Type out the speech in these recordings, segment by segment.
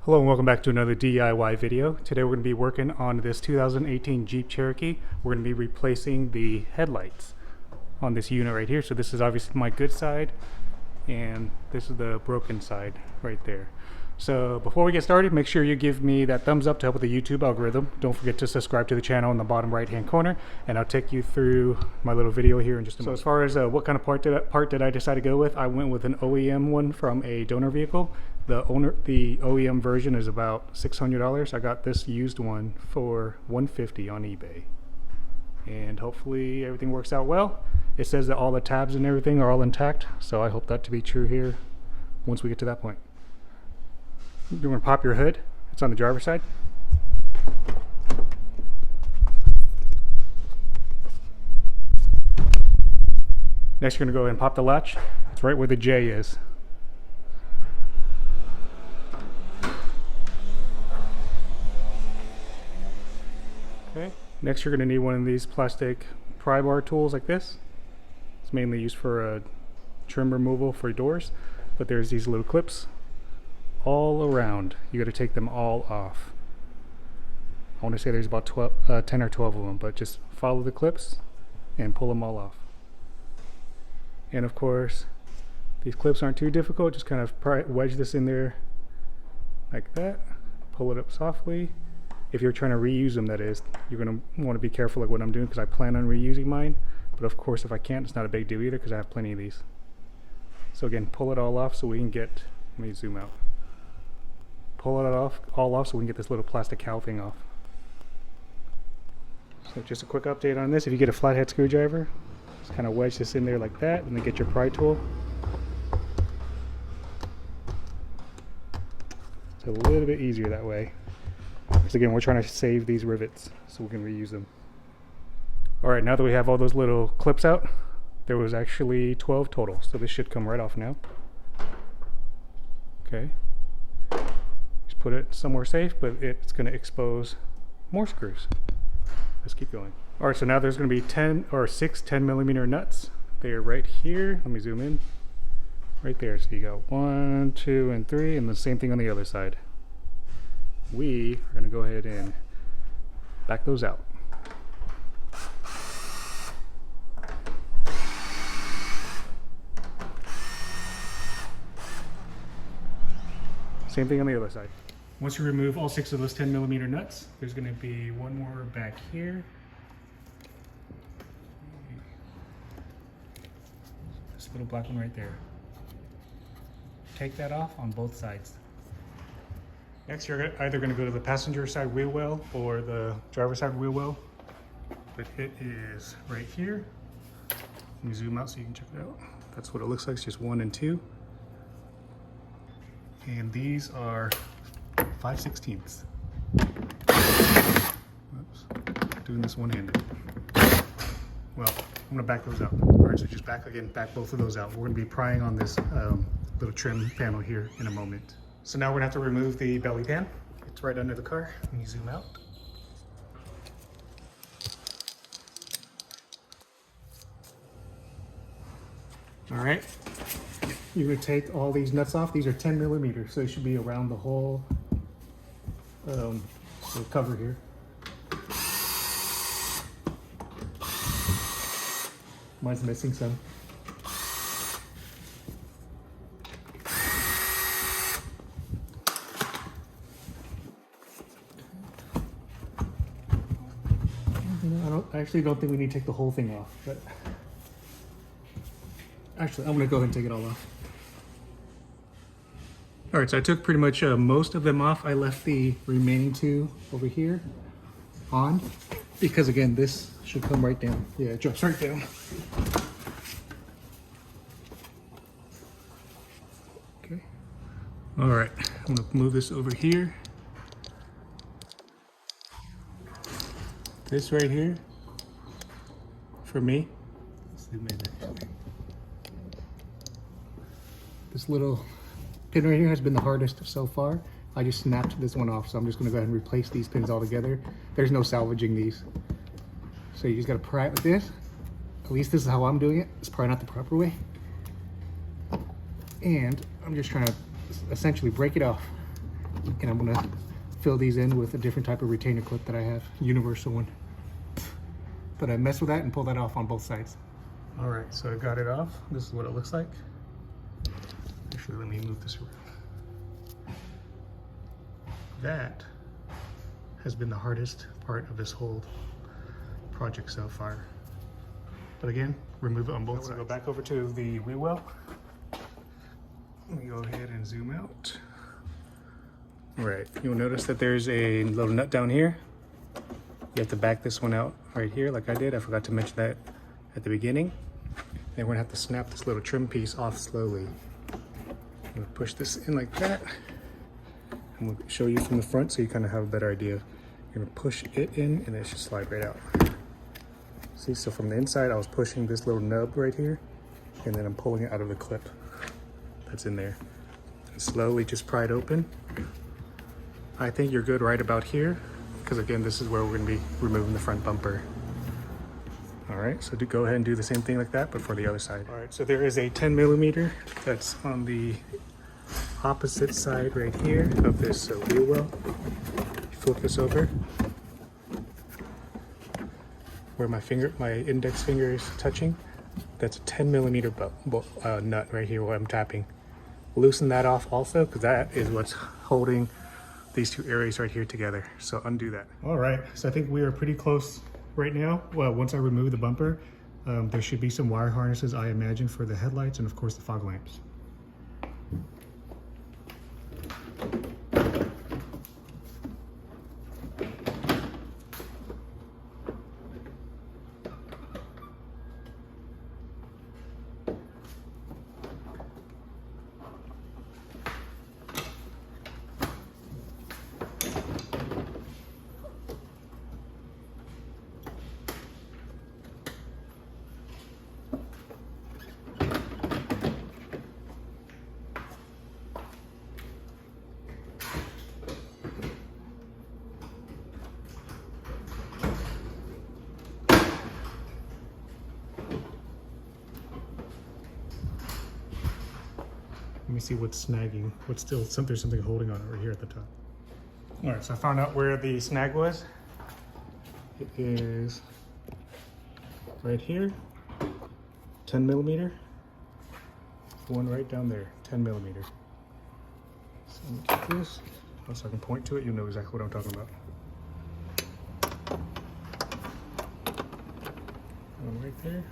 Hello and welcome back to another DIY video. Today we're going to be working on this 2018 Jeep Cherokee. We're going to be replacing the headlights on this unit right here. So this is obviously my good side and this is the broken side right there. So before we get started, make sure you give me that thumbs up to help with the YouTube algorithm. Don't forget to subscribe to the channel in the bottom right hand corner, and I'll take you through my little video here in just a moment. So as far as what kind of part did I decide to go with, I went with an OEM one from a donor vehicle. The OEM version is about $600. I got this used one for $150 on eBay. And hopefully everything works out well. It says that all the tabs and everything are all intact, so I hope that to be true here once we get to that point. You're going to pop your hood. It's on the driver's side. Next, you're going to go ahead and pop the latch. It's right where the J is. Okay. Next, you're going to need one of these plastic pry bar tools like this. It's mainly used for trim removal for doors, but there's these little clips all around. You got to take them all off. I want to say there's about 10 or 12 of them, but just follow the clips and pull them all off. And of course, these clips aren't too difficult. Just kind of wedge this in there like that. Pull it up softly. If you're trying to reuse them, that is, you're going to want to be careful like what I'm doing, because I plan on reusing mine. But of course, if I can't, it's not a big deal either, because I have plenty of these. So again, pull it all off so we can get, let me zoom out. Pull it all off so we can get this little plastic cowl thing off. So just a quick update on this. If you get a flathead screwdriver, just kind of wedge this in there like that, and then get your pry tool. It's a little bit easier that way, because again, we're trying to save these rivets so we can reuse them. Alright, now that we have all those little clips out, there was actually 12 total, so this should come right off now. Okay. Put it somewhere safe, but it's going to expose more screws. Let's keep going. All right, so now there's going to be 6 10mm nuts. They're right here. Let me zoom in. Right there. So you got 1, 2, and 3, and the same thing on the other side. We are going to go ahead and back those out. Same thing on the other side. Once you remove all 6 of those 10mm nuts, there's going to be one more back here. This little black one right there. Take that off on both sides. Next, you're either going to go to the passenger side wheel well or the driver's side wheel well. But it is right here. Let me zoom out so you can check it out. That's what it looks like. It's just 1 and 2. And these are 5/16. Oops, doing this one-handed. Well, I'm gonna back those out. All right, so just back both of those out. We're gonna be prying on this little trim panel here in a moment. So now we're gonna have to remove the belly pan. It's right under the car. Let me zoom out. All right. You're going to take all these nuts off. These are 10mm, so they should be around the whole cover here. Mine's missing some. I actually don't think we need to take the whole thing off, but actually, I'm going to go ahead and take it all off. Alright, so I took pretty much most of them off. I left the remaining 2 over here on, because again, this should come right down. Yeah, it drops right down. Okay. Alright, I'm going to move this over here. This right here, for me, this little pin right here has been the hardest so far. I just snapped this one off, so I'm just going to go ahead and replace these pins all together. There's no salvaging these. So you just got to pry it with this. At least this is how I'm doing it. It's probably not the proper way. And I'm just trying to essentially break it off And I'm gonna fill these in with a different type of retainer clip that I have, universal one. But I messed with that and pulled that off on both sides. All right, so I got it off. This is what it looks like. Actually, let me move this around. That has been the hardest part of this whole project so far. But again, remove it on both sides. Go back over to the wheel well. Let me go ahead and zoom out. All right, you'll notice that there's a little nut down here. You have to back this one out right here like I did. I forgot to mention that at the beginning. Then we're gonna have to snap this little trim piece off slowly. I'm gonna push this in like that. And we'll show you from the front so you kind of have a better idea. You're gonna push it in and it should slide right out. See, so from the inside, I was pushing this little nub right here, and then I'm pulling it out of the clip that's in there. And slowly just pry it open. I think you're good right about here, because again, this is where we're gonna be removing the front bumper. All right, so go ahead and do the same thing like that, but for the other side. All right, so there is a 10mm that's on the opposite side right here of this wheel well. Flip this over. Where my index finger is touching, that's a 10mm nut right here where I'm tapping. Loosen that off also, because that is what's holding these two areas right here together. So undo that. All right, so I think we are pretty close right now. Well, once I remove the bumper, there should be some wire harnesses, I imagine, for the headlights and of course the fog lamps. Let me see what's snagging. What's still there's something holding on it right here at the top. All right, so I found out where the snag was. It is right here, 10mm. One right down there, 10mm. So let me get this, so I can point to it. You know exactly what I'm talking about. One right there.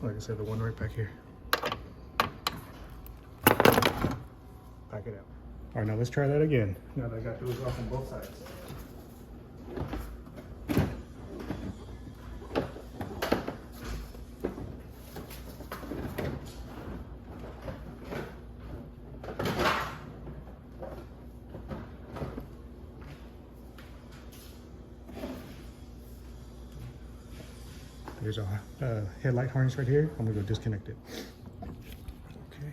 Like I said, the one right back here. Back it out. All right, now let's try that again. Now that I got those off on both sides. There's a headlight harness right here. I'm gonna go disconnect it. Okay.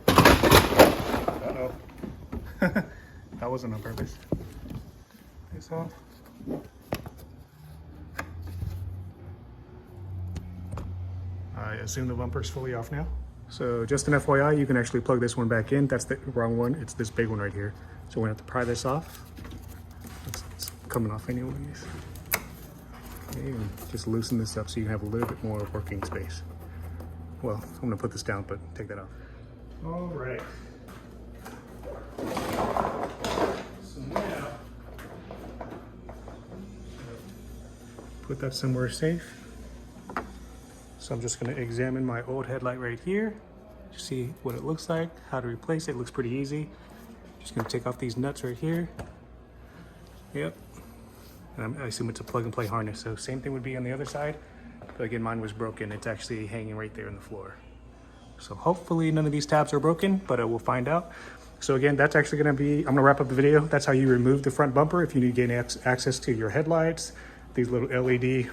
Uh-oh. That wasn't on purpose. This off. I assume the bumper's fully off now. So just an FYI, you can actually plug this one back in. That's the wrong one. It's this big one right here. So we're gonna have to pry this off. It's coming off anyways. Okay, and just loosen this up so you can have a little bit more working space. Well, I'm gonna put this down, but take that off. All right. So now, put that somewhere safe. So I'm just gonna examine my old headlight right here, see what it looks like, how to replace it. It looks pretty easy. Just gonna take off these nuts right here. Yep. And I assume it's a plug and play harness. So same thing would be on the other side. But again, mine was broken. It's actually hanging right there on the floor. So hopefully none of these tabs are broken, but we'll find out. So again, that's actually gonna be, I'm gonna wrap up the video. That's how you remove the front bumper if you need to gain access to your headlights, these little LED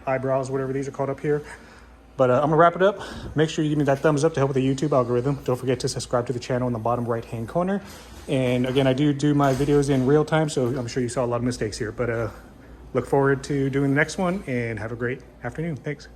eyebrows, whatever these are called up here. But I'm gonna wrap it up. Make sure you give me that thumbs up to help with the YouTube algorithm. Don't forget to subscribe to the channel in the bottom right-hand corner. And again, I do my videos in real time, so I'm sure you saw a lot of mistakes here. But Look forward to doing the next one and have a great afternoon. Thanks.